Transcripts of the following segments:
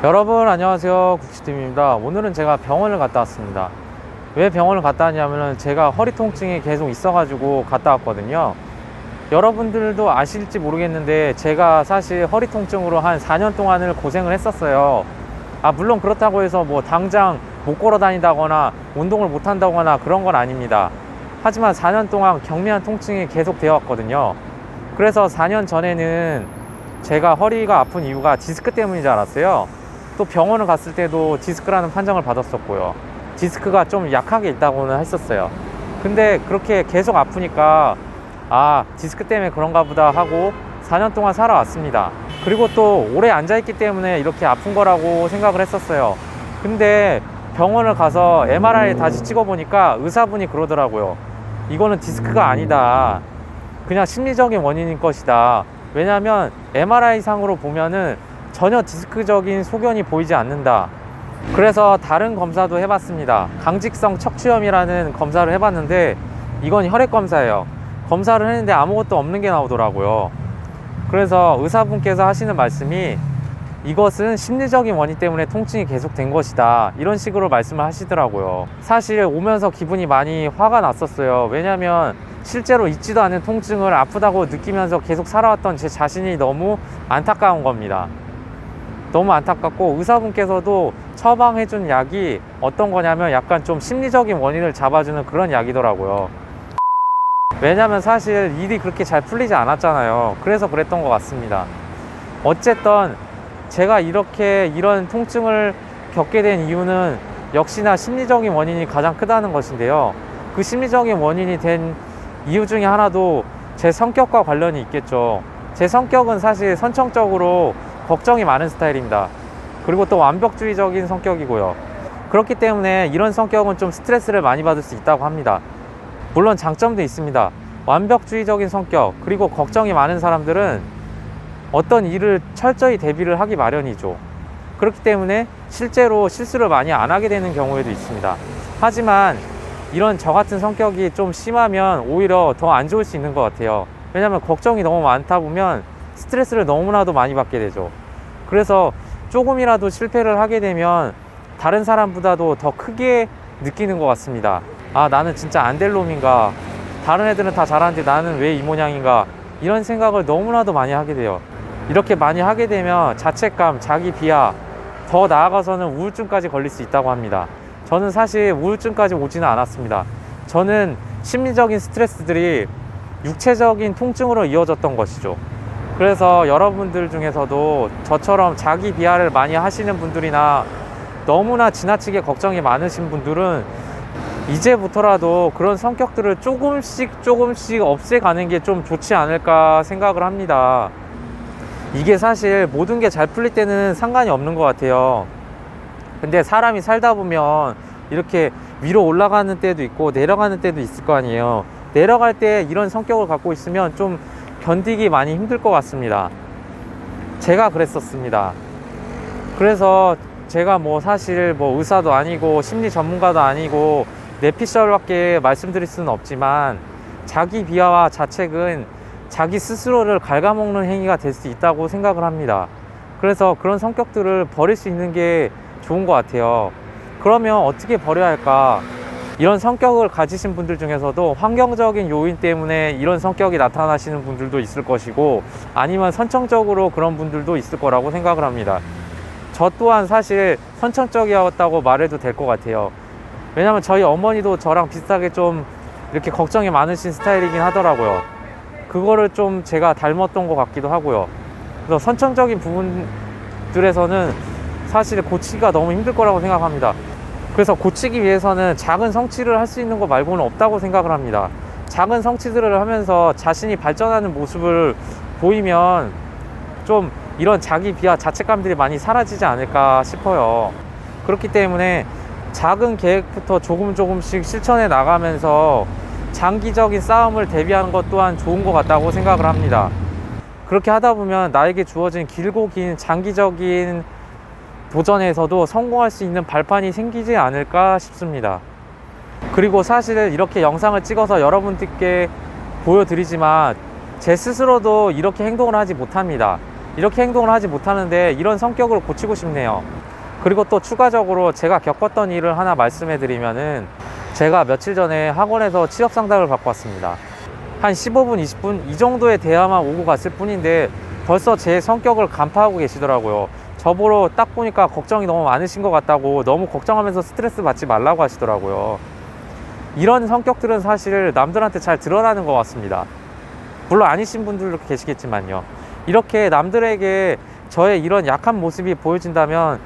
여러분 안녕하세요, 국시팀입니다. 오늘은 제가 병원을 갔다 왔습니다. 왜 병원을 갔다 왔냐면은 제가 허리 통증이 계속 있어 가지고 갔다 왔거든요. 여러분들도 아실지 모르겠는데 제가 사실 허리 통증으로 한 4년 동안을 고생을 했었어요. 물론 그렇다고 해서 뭐 당장 못 걸어 다닌다거나 운동을 못 한다거나 그런 건 아닙니다. 하지만 4년 동안 경미한 통증이 계속 되어 왔거든요. 그래서 4년 전에는 제가 허리가 아픈 이유가 디스크 때문인 줄 알았어요. 또 병원을 갔을 때도 디스크라는 판정을 받았었고요. 디스크가 좀 약하게 있다고는 했었어요. 근데 그렇게 계속 아프니까 디스크 때문에 그런가 보다 하고 4년 동안 살아왔습니다. 그리고 또 오래 앉아있기 때문에 이렇게 아픈 거라고 생각을 했었어요. 근데 병원을 가서 MRI 다시 찍어보니까 의사분이 그러더라고요. 이거는 디스크가 아니다, 그냥 심리적인 원인인 것이다. 왜냐하면 MRI 상으로 보면은 전혀 디스크적인 소견이 보이지 않는다. 그래서 다른 검사도 해봤습니다. 강직성 척추염이라는 검사를 해봤는데 이건 혈액 검사예요. 검사를 했는데 아무것도 없는 게 나오더라고요. 그래서 의사분께서 하시는 말씀이 이것은 심리적인 원인 때문에 통증이 계속된 것이다, 이런 식으로 말씀을 하시더라고요. 사실 오면서 기분이 많이 화가 났었어요. 왜냐면 실제로 있지도 않은 통증을 아프다고 느끼면서 계속 살아왔던 제 자신이 너무 안타까운 겁니다. 너무 안타깝고, 의사분께서도 처방해준 약이 어떤 거냐면 약간 좀 심리적인 원인을 잡아주는 그런 약이더라고요. 왜냐면 사실 일이 그렇게 잘 풀리지 않았잖아요. 그래서 그랬던 것 같습니다. 어쨌든 제가 이런 통증을 겪게 된 이유는 역시나 심리적인 원인이 가장 크다는 것인데요. 그 심리적인 원인이 된 이유 중에 하나도 제 성격과 관련이 있겠죠. 제 성격은 사실 선천적으로 걱정이 많은 스타일입니다. 그리고 또 완벽주의적인 성격이고요. 그렇기 때문에 이런 성격은 좀 스트레스를 많이 받을 수 있다고 합니다. 물론 장점도 있습니다. 완벽주의적인 성격, 그리고 걱정이 많은 사람들은 어떤 일을 철저히 대비를 하기 마련이죠. 그렇기 때문에 실제로 실수를 많이 안 하게 되는 경우에도 있습니다. 하지만 이런 저 같은 성격이 좀 심하면 오히려 더 안 좋을 수 있는 것 같아요. 왜냐하면 걱정이 너무 많다 보면 스트레스를 너무나도 많이 받게 되죠. 그래서 조금이라도 실패를 하게 되면 다른 사람보다도 더 크게 느끼는 것 같습니다. 나는 진짜 안 될 놈인가, 다른 애들은 다 잘하는데 나는 왜 이 모양인가, 이런 생각을 너무나도 많이 하게 돼요. 이렇게 많이 하게 되면 자책감, 자기 비하, 더 나아가서는 우울증까지 걸릴 수 있다고 합니다. 저는 사실 우울증까지 오지는 않았습니다. 저는 심리적인 스트레스들이 육체적인 통증으로 이어졌던 것이죠. 그래서 여러분들 중에서도 저처럼 자기 비하를 많이 하시는 분들이나 너무나 지나치게 걱정이 많으신 분들은 이제부터라도 그런 성격들을 조금씩 없애가는 게 좀 좋지 않을까 생각을 합니다. 이게 사실 모든 게 잘 풀릴 때는 상관이 없는 것 같아요. 근데 사람이 살다 보면 이렇게 위로 올라가는 때도 있고 내려가는 때도 있을 거 아니에요. 내려갈 때 이런 성격을 갖고 있으면 좀 견디기 많이 힘들 것 같습니다. 제가 그랬었습니다. 그래서 제가 사실 의사도 아니고 심리 전문가도 아니고 뇌피셜밖에 말씀드릴 수는 없지만, 자기 비하와 자책은 자기 스스로를 갉아먹는 행위가 될 수 있다고 생각을 합니다. 그래서 그런 성격들을 버릴 수 있는 게 좋은 것 같아요. 그러면 어떻게 버려야 할까? 이런 성격을 가지신 분들 중에서도 환경적인 요인 때문에 이런 성격이 나타나시는 분들도 있을 것이고, 아니면 선천적으로 그런 분들도 있을 거라고 생각을 합니다. 저 또한 사실 선천적이었다고 말해도 될 것 같아요. 왜냐면 저희 어머니도 저랑 비슷하게 좀 이렇게 걱정이 많으신 스타일이긴 하더라고요. 그거를 좀 제가 닮았던 것 같기도 하고요. 그래서 선천적인 부분들에서는 사실 고치기가 너무 힘들 거라고 생각합니다. 그래서 고치기 위해서는 작은 성취를 할 수 있는 것 말고는 없다고 생각을 합니다. 작은 성취들을 하면서 자신이 발전하는 모습을 보이면 좀 이런 자기 비하, 자책감들이 많이 사라지지 않을까 싶어요. 그렇기 때문에 작은 계획부터 조금씩 실천해 나가면서 장기적인 싸움을 대비하는 것 또한 좋은 것 같다고 생각을 합니다. 그렇게 하다 보면 나에게 주어진 길고 긴 장기적인 도전에서도 성공할 수 있는 발판이 생기지 않을까 싶습니다. 그리고 사실 이렇게 영상을 찍어서 여러분들께 보여드리지만 제 스스로도 이렇게 행동을 하지 못합니다. 이렇게 행동을 하지 못하는데 이런 성격을 고치고 싶네요. 그리고 또 추가적으로 제가 겪었던 일을 하나 말씀해 드리면은, 제가 며칠 전에 학원에서 취업 상담을 받고 왔습니다. 한 15분, 20분 이 정도의 대화만 오고 갔을 뿐인데 벌써 제 성격을 간파하고 계시더라고요. 저보러 딱 보니까 걱정이 너무 많으신 것 같다고, 너무 걱정하면서 스트레스 받지 말라고 하시더라고요. 이런 성격들은 사실 남들한테 잘 드러나는 것 같습니다. 물론 아니신 분들도 계시겠지만요. 이렇게 남들에게 저의 이런 약한 모습이 보여진다면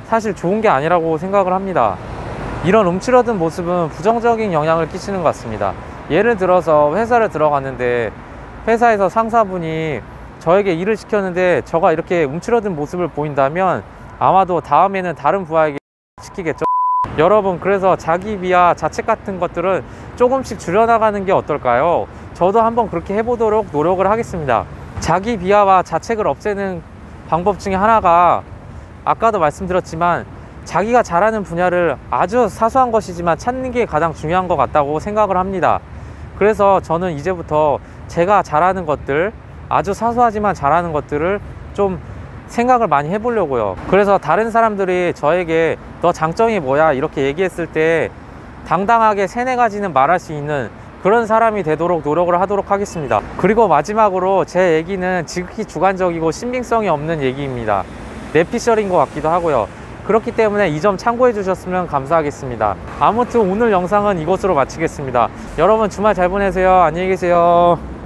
사실 좋은 게 아니라고 생각을 합니다. 이런 움츠러든 모습은 부정적인 영향을 끼치는 것 같습니다. 예를 들어서 회사를 들어갔는데 회사에서 상사분이 저에게 일을 시켰는데 저가 이렇게 움츠러든 모습을 보인다면 아마도 다음에는 다른 부하에게 시키겠죠. 여러분, 그래서 자기 비하, 자책 같은 것들은 조금씩 줄여나가는 게 어떨까요? 저도 한번 그렇게 해보도록 노력을 하겠습니다. 자기 비하와 자책을 없애는 방법 중에 하나가, 아까도 말씀드렸지만 자기가 잘하는 분야를 아주 사소한 것이지만 찾는 게 가장 중요한 것 같다고 생각을 합니다. 그래서 저는 이제부터 제가 잘하는 것들, 아주 사소하지만 잘하는 것들을 좀 생각을 많이 해보려고요. 그래서 다른 사람들이 저에게 너 장점이 뭐야 이렇게 얘기했을 때 당당하게 3-4가지는 말할 수 있는 그런 사람이 되도록 노력을 하도록 하겠습니다. 그리고 마지막으로 제 얘기는 지극히 주관적이고 신빙성이 없는 얘기입니다. 내피셜인 것 같기도 하고요. 그렇기 때문에 이 점 참고해 주셨으면 감사하겠습니다. 아무튼 오늘 영상은 이것으로 마치겠습니다. 여러분 주말 잘 보내세요. 안녕히 계세요.